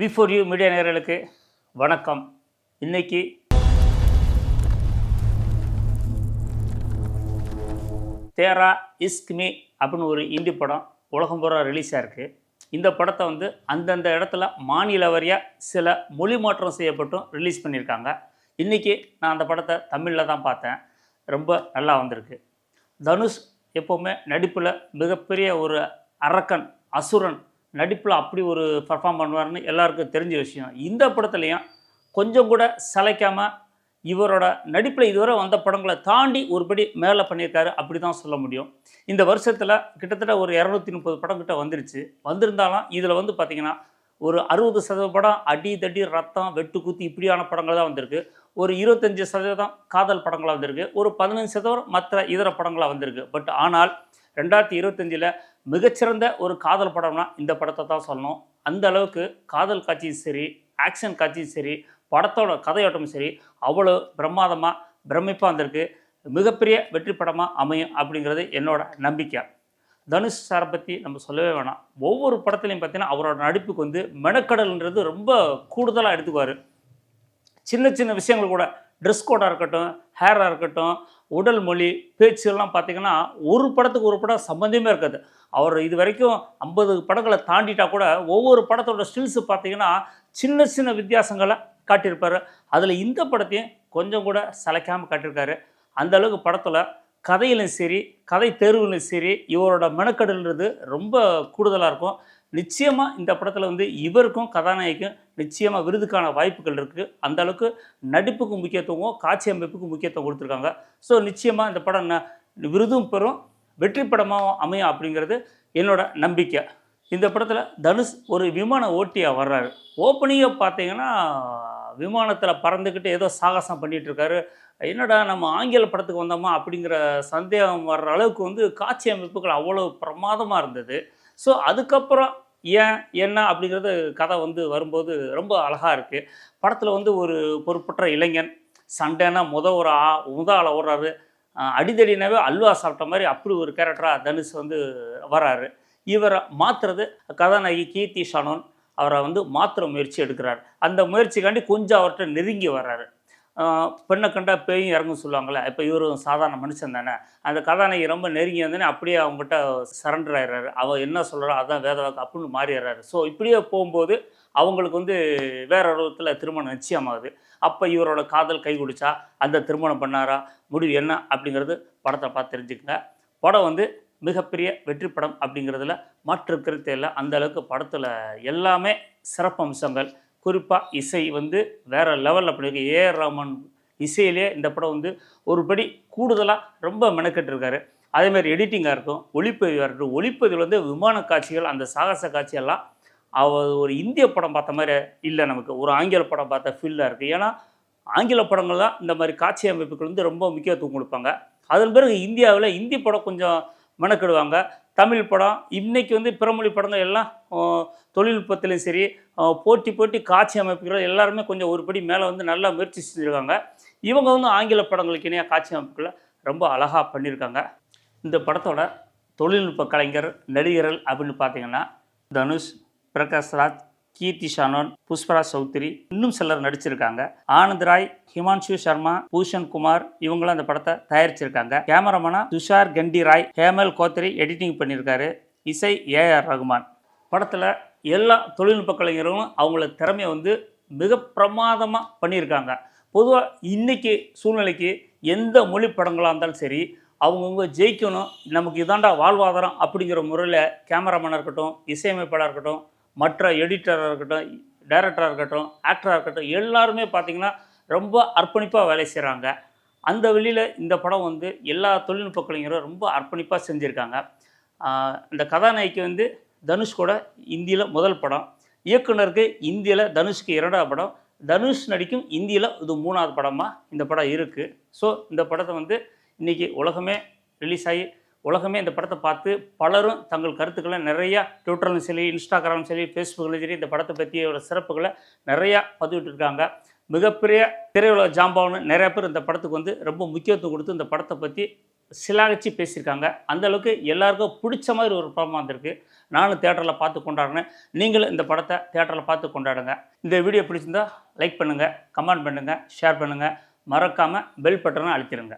V4U media நேயர்களுக்கு வணக்கம். இன்னைக்கு தேரா இஸ்க் மீ அப்படின்னு ஒரு இந்தி படம் உலகம் பூரா ரிலீஸ் ஆயிருக்கு. இந்த படத்தை அந்தந்த இடத்துல மாநில வாரியாக சில மொழி மாற்றம் செய்யப்பட்டும் ரிலீஸ் பண்ணியிருக்காங்க. இன்றைக்கி நான் அந்த படத்தை தமிழில் தான் பார்த்தேன். ரொம்ப நல்லா வந்திருக்கு. தனுஷ் எப்போவுமே நடிப்பில் மிகப்பெரிய ஒரு அரக்கன், அசுரன் நடிப்பில் அப்படி ஒரு பர்ஃபார்ம் பண்ணுவார்னு எல்லாருக்கும் தெரிஞ்ச விஷயம். இந்த படத்துலையும் கொஞ்சம் கூட சளைக்காமல் இவரோட நடிப்பில் இதுவரை வந்த படங்களை தாண்டி ஒருபடி மேலே பண்ணியிருக்காரு அப்படி தான் சொல்ல முடியும். இந்த வருஷத்தில் கிட்டத்தட்ட ஒரு 230 படம் கிட்ட வந்துருச்சு. வந்திருந்தாலும் இதில் பார்த்திங்கன்னா ஒரு 60% படம் அடி தடி ரத்தம் வெட்டு குத்தி இப்படியான படங்கள் தான் வந்திருக்கு. ஒரு 25% காதல் படங்களாக வந்திருக்கு. ஒரு 15% மற்ற இதர படங்களாக வந்திருக்கு. பட் ஆனால் 2025 மிகச்சிறந்த ஒரு காதல் படம்னா இந்த படத்தை தான் சொல்லணும். அந்த அளவுக்கு காதல் காட்சியும் சரி, ஆக்ஷன் காட்சியும் சரி, படத்தோட கதையோட்டமும் சரி அவ்வளோ பிரமாதமாக பிரமிப்பாக வந்திருக்கு. மிகப்பெரிய வெற்றி படமாக அமையும் அப்படிங்கிறது என்னோட நம்பிக்கை. தனுஷ் சாரை பற்றி நம்ம சொல்லவே வேணாம். ஒவ்வொரு படத்துலையும் பார்த்தீங்கன்னா அவரோட நடிப்புக்கு மெனக்கடல்ன்றது ரொம்ப கூடுதலாக எடுத்துக்குவார். சின்ன சின்ன விஷயங்கள் கூட, ட்ரெஸ் கோடாக இருக்கட்டும், ஹேராக இருக்கட்டும், உடல் மொழி, பேச்சுலாம் பார்த்திங்கன்னா ஒரு படத்துக்கு ஒரு படம் சம்மந்தமே இருக்காது. அவர் இது வரைக்கும் 50 படங்களை தாண்டிட்டா கூட ஒவ்வொரு படத்தோட ஸ்டில்ஸு பார்த்திங்கன்னா சின்ன சின்ன வித்தியாசங்களை காட்டியிருப்பார். அதில் இந்த படத்தையும் கொஞ்சம் கூட சளைக்காமல் காட்டியிருக்காரு. அந்தளவுக்கு படத்தில் கதையிலும் சரி, கதை தேர்வுலையும் சரி இவரோட மெனக்கடல்ன்றது ரொம்ப கூடுதலாக இருக்கும். நிச்சயமாக இந்த படத்தில் இவருக்கும் கதாநாயகிக்கும் நிச்சயமாக விருதுக்கான வாய்ப்புகள் இருக்குது. அந்தளவுக்கு நடிப்புக்கு முக்கியத்துவம், காட்சி அமைப்புக்கு முக்கியத்துவம் கொடுத்துருக்காங்க. ஸோ நிச்சயமாக இந்த படம் விருதும் பெறும், வெற்றி படமாகவும் அமையும் அப்படிங்கிறது என்னோட நம்பிக்கை. இந்த படத்தில் தனுஷ் ஒரு விமான ஓட்டியாக வர்றாரு. ஓப்பனிங்கை பார்த்தீங்கன்னா விமானத்தில் பறந்துக்கிட்டு ஏதோ சாகசம் பண்ணிகிட்ருக்காரு. என்னடா நம்ம ஆங்கில படத்துக்கு வந்தோமா அப்படிங்கிற சந்தேகம் வர்ற அளவுக்கு காட்சி அமைப்புகள் அவ்வளோ பிரமாதமாக இருந்தது. ஸோ அதுக்கப்புறம் ஏன் என்ன அப்படிங்கிறது கதை வரும்போது ரொம்ப அழகாக இருக்குது. படத்தில் ஒரு பொறுப்பற்ற இளைஞன் சண்டைனா முத ஆளை ஓடுறாரு. அடிதடினாவே அல்வா சாப்பிட்ட மாதிரி அப்படி ஒரு கேரக்டராக தனுஷ் வராரு. இவரை மாற்றுறது கதாநாயகி கீர்த்தி ஷானோன் அவரை மாற்றுற முயற்சி எடுக்கிறார். அந்த முயற்சிக்காண்டி கொஞ்சம் அவர்கிட்ட நெருங்கி வர்றாரு. பெண்ணை கண்டா பேயும் இறங்கும் சொல்லுவாங்கள்ல, இப்போ இவரும் சாதாரண மனுஷன் தானே. அந்த கதாநாயகி ரொம்ப நெருங்கி வந்தோடனே அப்படியே அவங்ககிட்ட சரண்டர் ஆயிடுறாரு. அவள் என்ன சொல்கிறா அதான் வேதவாக்கு அப்படின்னு மாறிடுறாரு. ஸோ இப்படியே போகும்போது அவங்களுக்கு வேற உலகத்தில் திருமணம் நிச்சயமாகுது. அப்போ இவரோட காதல் கை குடிச்சா அந்த திருமணம் பண்ணாரா, முடிவு என்ன அப்படிங்கிறது படத்தை பார்த்து தெரிஞ்சுக்கங்க. படம் மிகப்பெரிய வெற்றி படம் அப்படிங்கிறதுல மாற்று கருத்து இல்லை. அந்த அளவுக்கு படத்தில் எல்லாமே சிறப்பம்சங்கள். குறிப்பாக இசை வேறு லெவலில் பண்ணியிருக்கு. ஏஆர் ரஹ்மான் இசையிலே இந்த படம் ஒருபடி கூடுதலாக ரொம்ப மெனக்கெட்டுருக்காரு. அதேமாதிரி எடிட்டிங்காக இருக்கும், ஒளிப்பதிவாக இருக்கட்டும். ஒளிப்பதிவில் விமான காட்சிகள், அந்த சாகச காட்சியெல்லாம் ஒரு இந்திய படம் பார்த்த மாதிரி இல்லை, நமக்கு ஒரு ஆங்கில படம் பார்த்த ஃபீலாக இருக்குது. ஏன்னா ஆங்கில படங்கள் தான் இந்த மாதிரி காட்சி அமைப்புகள் ரொம்ப முக்கியத்துவம் கொடுப்பாங்க. அதன் பிறகு இந்தியாவில் இந்தி படம் கொஞ்சம் மெனக்கெடுவாங்க. தமிழ் படம் இன்றைக்கி பிறமொழி படங்கள் எல்லாம் தொழில்நுட்பத்திலையும் சரி, போட்டி காட்சி அமைப்புகள் எல்லாருமே கொஞ்சம் ஒருபடி மேலே நல்லா முயற்சி செஞ்சுருக்காங்க. இவங்க ஆங்கில படங்களுக்கு இணையாக காட்சி அமைப்புகளை ரொம்ப அழகாக பண்ணியிருக்காங்க. இந்த படத்தோட தொழில்நுட்ப கலைஞர், நடிகர்கள் அப்படின்னு பார்த்திங்கன்னா தனுஷ், பிரகாஷ் ராஜ், கீர்த்தி ஷானோன், புஷ்பராஜ் சௌத்ரி, இன்னும் சிலர் நடிச்சிருக்காங்க. ஆனந்த் ராய், ஹிமான்ஷு சர்மா, பூஷன் குமார் இவங்களும் அந்த படத்தை தயாரிச்சிருக்காங்க. கேமராமேனா துஷார் கண்டி ராய், ஹேமல் கோத்ரி எடிட்டிங் பண்ணியிருக்காரு. இசை ஏஆர் ரஹ்மான். படத்தில் எல்லா தொழில்நுட்ப கலைஞர்களும் அவங்கள திறமையை மிக பிரமாதமாக பண்ணியிருக்காங்க. பொதுவாக இன்றைக்கி சூழ்நிலைக்கு எந்த மொழி படங்களாக இருந்தாலும் சரி, அவங்கவுங்க ஜெயிக்கணும், நமக்கு இதாண்டா வாழ்வாதாரம் அப்படிங்கிற முறையில் கேமராமேனாக இருக்கட்டும், இசையமைப்பாளராக இருக்கட்டும், மற்ற எடிட்டராக இருக்கட்டும், டைரக்டராக இருக்கட்டும், ஆக்டராக இருக்கட்டும், எல்லாருமே பார்த்திங்கன்னா ரொம்ப அர்ப்பணிப்பாக வேலை செய்கிறாங்க. அந்த வெளியில் இந்த படம் எல்லா தொழில்நுட்ப கலைஞரும் ரொம்ப அர்ப்பணிப்பாக செஞ்சுருக்காங்க. இந்த கதாநாயகி தனுஷ் கூட இந்தியில் முதல் படம், இயக்குனருக்கு இந்தியில் தனுஷ்க்கு 2வது படம், தனுஷ் நடிக்கும் இந்தியில் இது 3வது படமாக இந்த படம் இருக்குது. ஸோ இந்த படத்தை இன்றைக்கி உலகமே ரிலீஸ் ஆகி உலகமே இந்த படத்தை பார்த்து பலரும் தங்கள் கருத்துக்களை நிறையா ட்விட்டர்லையும் சரி, இன்ஸ்டாகிராம் சரி, ஃபேஸ்புக்லையும் சரி இந்த படத்தை பற்றியோட சிறப்புகளை நிறையா பதிவிட்டுருக்காங்க. மிகப்பெரிய திரையுலக ஜாம்பவான் நிறையா பேர் இந்த படத்துக்கு ரொம்ப முக்கியத்துவம் கொடுத்து இந்த படத்தை பற்றி சிலாகிச்சு பேசியிருக்காங்க. அந்தளவுக்கு எல்லாருக்கும் பிடிச்ச மாதிரி ஒரு படமாக வந்திருக்கு. நானும் தியேட்டரில் பார்த்து கொண்டாடினேன். நீங்களும் இந்த படத்தை தியேட்டரில் பார்த்து கொண்டாடுங்க. இந்த வீடியோ பிடிச்சிருந்தா லைக் பண்ணுங்கள், கமெண்ட் பண்ணுங்கள், ஷேர் பண்ணுங்கள். மறக்காமல் பெல் பட்டனை அழுத்திடுங்க.